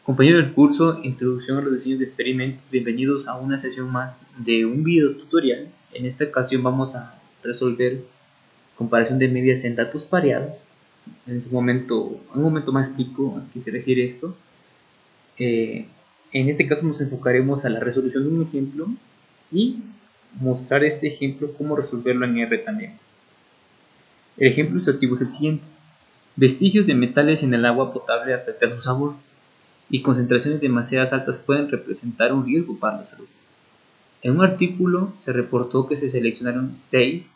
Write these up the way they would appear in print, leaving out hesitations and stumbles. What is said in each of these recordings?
Compañeros del curso Introducción a los diseños de experimentos, bienvenidos a una sesión más de un video tutorial. En esta ocasión vamos a resolver comparación de medias en datos pareados. En un momento más explico a qué se refiere esto. En este caso nos enfocaremos a la resolución de un ejemplo y mostrar este ejemplo cómo resolverlo en R también. El ejemplo ilustrativo es el siguiente. Vestigios de metales en el agua potable afectan su sabor, y concentraciones demasiado altas pueden representar un riesgo para la salud. En un artículo se reportó que se seleccionaron 6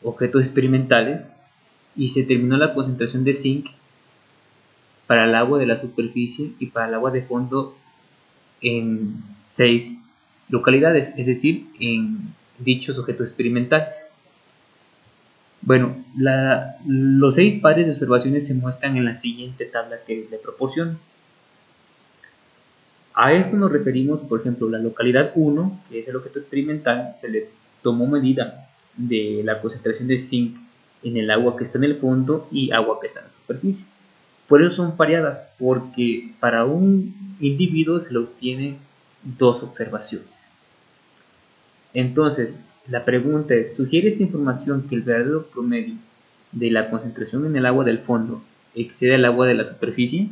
objetos experimentales y se determinó la concentración de zinc para el agua de la superficie y para el agua de fondo en 6 localidades, es decir, en dichos objetos experimentales. Bueno, los 6 pares de observaciones se muestran en la siguiente tabla que le proporciono. A esto nos referimos, por ejemplo, la localidad 1, que es el objeto experimental, se le tomó medida de la concentración de zinc en el agua que está en el fondo y agua que está en la superficie. Por eso son pareadas, porque para un individuo se le obtiene 2 observaciones. Entonces, la pregunta es, ¿sugiere esta información que el verdadero promedio de la concentración en el agua del fondo excede al agua de la superficie?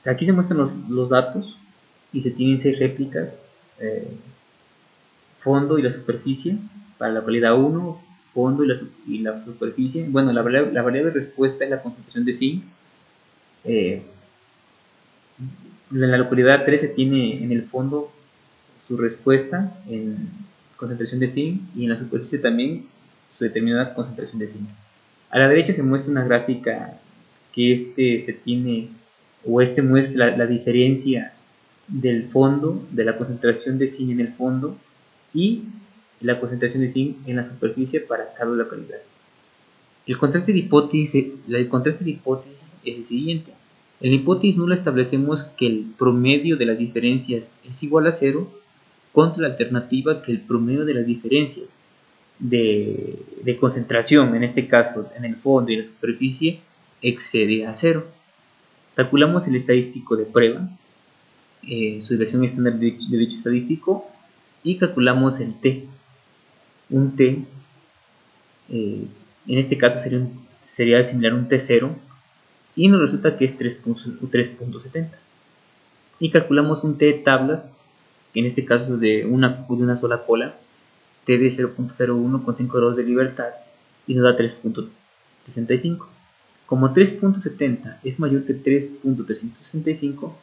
Aquí se muestran los datos y se tienen 6 réplicas, fondo y la superficie para la localidad 1, fondo y la superficie. Bueno, la variable de respuesta es la concentración de zinc. En la localidad 3 se tiene en el fondo su respuesta en concentración de zinc y en la superficie también su determinada concentración de zinc. A la derecha se muestra una gráfica que se tiene, o muestra la diferencia del fondo, de la concentración de zinc en el fondo y la concentración de zinc en la superficie para cada localidad. El contraste de hipótesis es el siguiente. En la hipótesis nula establecemos que el promedio de las diferencias es igual a 0 contra la alternativa que el promedio de las diferencias de concentración, en este caso en el fondo y en la superficie, excede a 0. Calculamos el estadístico de prueba, su versión estándar de dicho estadístico, y calculamos el t. Un t, en este caso sería similar a un t0, y nos resulta que es 3.70. Y calculamos un t de tablas, que en este caso es de una sola cola, t de 0.01 con 5 grados de libertad, y nos da 3.65. Como 3.70 es mayor que 3.365,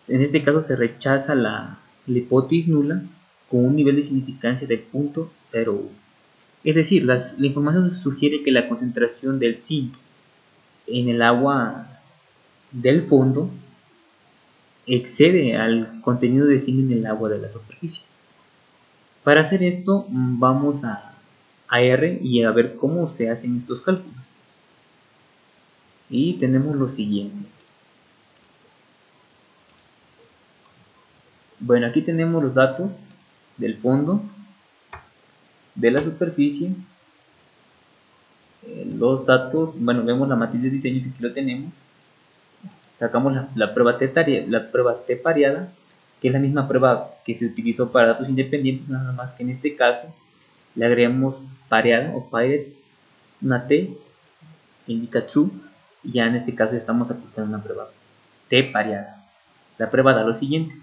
en este caso se rechaza la hipótesis nula con un nivel de significancia de 0.01. Es decir, la información sugiere que la concentración del zinc en el agua del fondo excede al contenido de zinc en el agua de la superficie. Para hacer esto vamos a R y a ver cómo se hacen estos cálculos. Y tenemos lo siguiente. Bueno, aquí tenemos los datos del fondo, de la superficie, los datos, bueno, vemos la matriz de diseños, aquí lo tenemos. Sacamos la prueba T pareada, que es la misma prueba que se utilizó para datos independientes, nada más que en este caso le agregamos pareada o paired, una T que indica true, y ya en este caso estamos aplicando una prueba T pareada. La prueba da lo siguiente.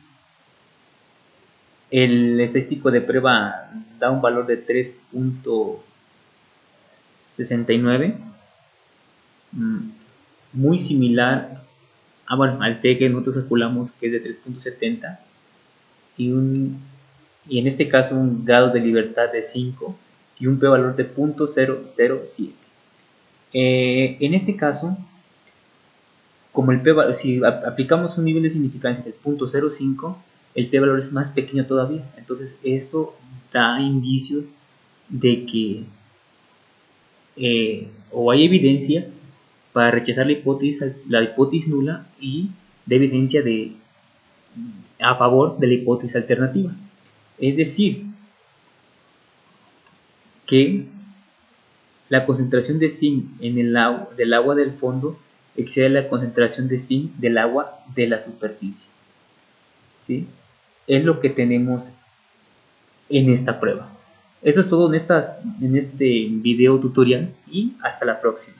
El estadístico de prueba da un valor de 3.69, muy similar al T que nosotros calculamos, que es de 3.70, y en este caso un grado de libertad de 5 y un p-valor de 0.007. En este caso, como si aplicamos un nivel de significancia del 0.05, el p-valor es más pequeño todavía. Entonces eso da indicios de que o hay evidencia para rechazar la hipótesis nula y de evidencia a favor de la hipótesis alternativa. Es decir, que la concentración de zinc del agua del fondo excede la concentración de zinc del agua de la superficie. ¿Sí? Es lo que tenemos en esta prueba. Eso es todo en este video tutorial y hasta la próxima.